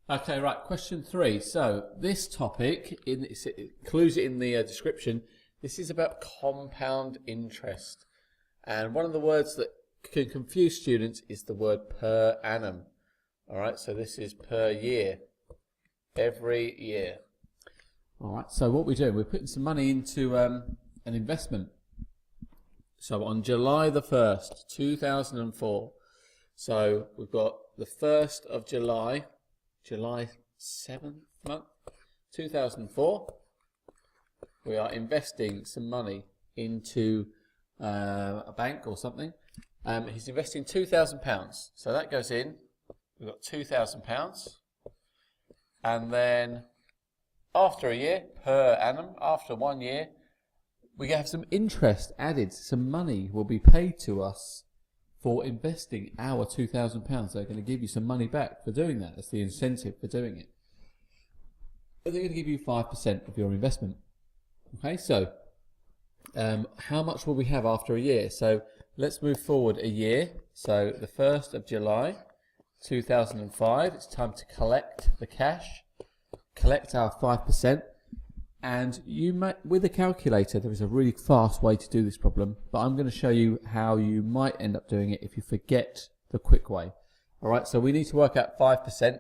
Okay, right. Question 3. So this topic, it includes it in the description. This is about compound interest. And one of the words that can confuse students is the word per annum. All right, so this is per year, every year. All right, so what we're doing, we're putting some money into an investment. So on July the 1st, 2004, so we've got the 1st of July 7th month, 2004, we are investing some money into a bank or something. He's investing £2,000, so that goes in. We've got £2,000, and then after a year, per annum, after 1 year, we have some interest added. Some money will be paid to us for investing our £2,000. They're going to give you some money back for doing that. That's the incentive for doing it. But they're going to give you 5% of your investment. Okay, so how much will we have after a year? So let's move forward a year. So the 1st of July 2005, it's time to collect the cash, collect our 5%. And you might, with a calculator, there is a really fast way to do this problem, but I'm going to show you how you might end up doing it if you forget the quick way. All right, so we need to work out 5%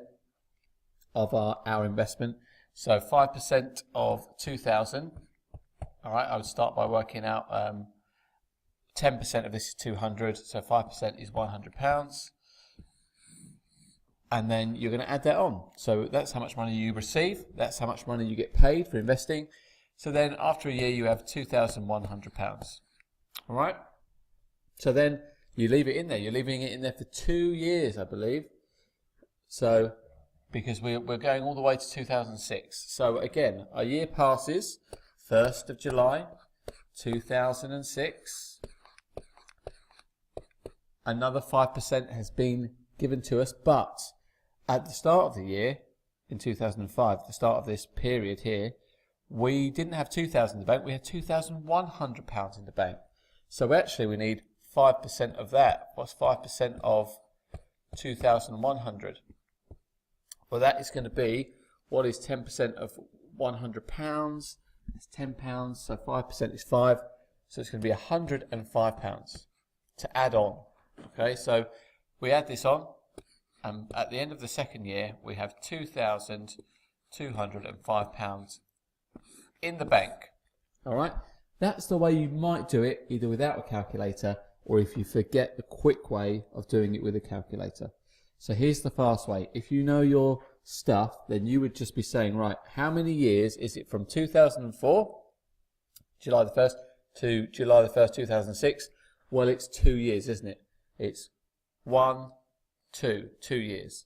of our investment. So 5% of 2,000. All right, I would start by working out 10% of this is 200, so 5% is £100. And then you're going to add that on. So that's how much money you receive. That's how much money you get paid for investing. So then after a year, you have £2,100. All right. So then you leave it in there. You're leaving it in there for 2 years, I believe. So because we're going all the way to 2006. So again, a year passes. 1st of July, 2006. Another 5% has been given to us, but at the start of the year, in 2005, the start of this period here, we didn't have 2,000 in the bank, we had £2,100 in the bank. So actually we need 5% of that. What's 5% of 2,100? Well, that is going to be, what is 10% of £100? It's £10, so 5% is 5. So it's going to be £105 to add on. Okay, so we add this on. And at the end of the second year, we have £2,205 in the bank. All right, that's the way you might do it, either without a calculator or if you forget the quick way of doing it with a calculator. So here's the fast way. If you know your stuff, then you would just be saying, right, how many years is it from 2004, July the 1st, to July the 1st, 2006? Well, it's 2 years, isn't it? It's 2 years.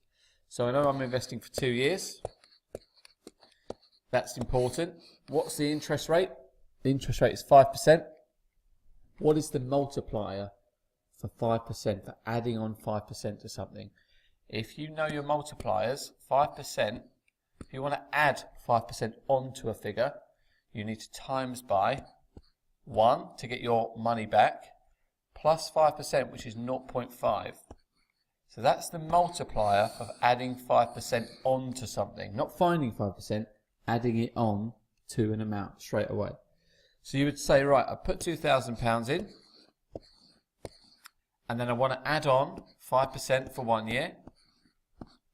So I know I'm investing for 2 years. That's important. What's the interest rate? The interest rate is 5%. What is the multiplier for 5%, for adding on 5% to something? If you know your multipliers, 5%, if you want to add 5% onto a figure, you need to times by 1 to get your money back, plus 5%, which is 0.5. So that's the multiplier of adding 5% onto something. Not finding 5%, adding it on to an amount straight away. So you would say, right, I put £2,000 in, and then I want to add on 5% for 1 year,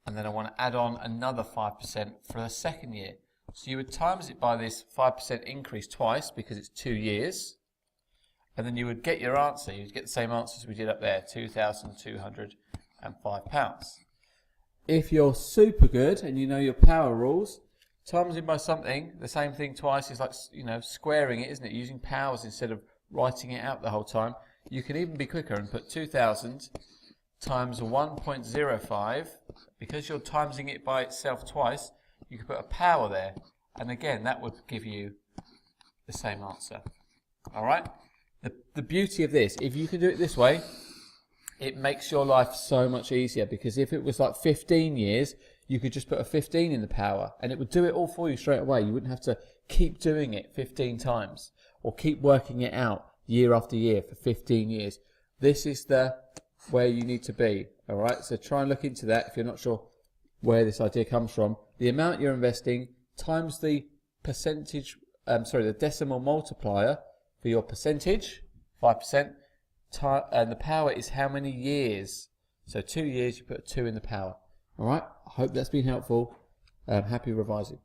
and then I want to add on another 5% for the second year. So you would times it by this 5% increase twice because it's 2 years, and then you would get your answer. You'd get the same answer as we did up there, £2,205. If you're super good and you know your power rules, times it by something, the same thing twice is like, squaring it, isn't it? Using powers instead of writing it out the whole time. You can even be quicker and put 2,000 times 1.05. Because you're timesing it by itself twice, you can put a power there. And again, that would give you the same answer. All right? The beauty of this, if you can do it this way, it makes your life so much easier, because if it was like 15 years, you could just put a 15 in the power and it would do it all for you straight away. You wouldn't have to keep doing it 15 times or keep working it out year after year for 15 years. This is the where you need to be. All right, so try and look into that if you're not sure where this idea comes from. The amount you're investing times the percentage, the decimal multiplier for your percentage, 5%, and the power is how many years. So 2 years, you put a 2 in the power. All right, I hope that's been helpful. Happy revising.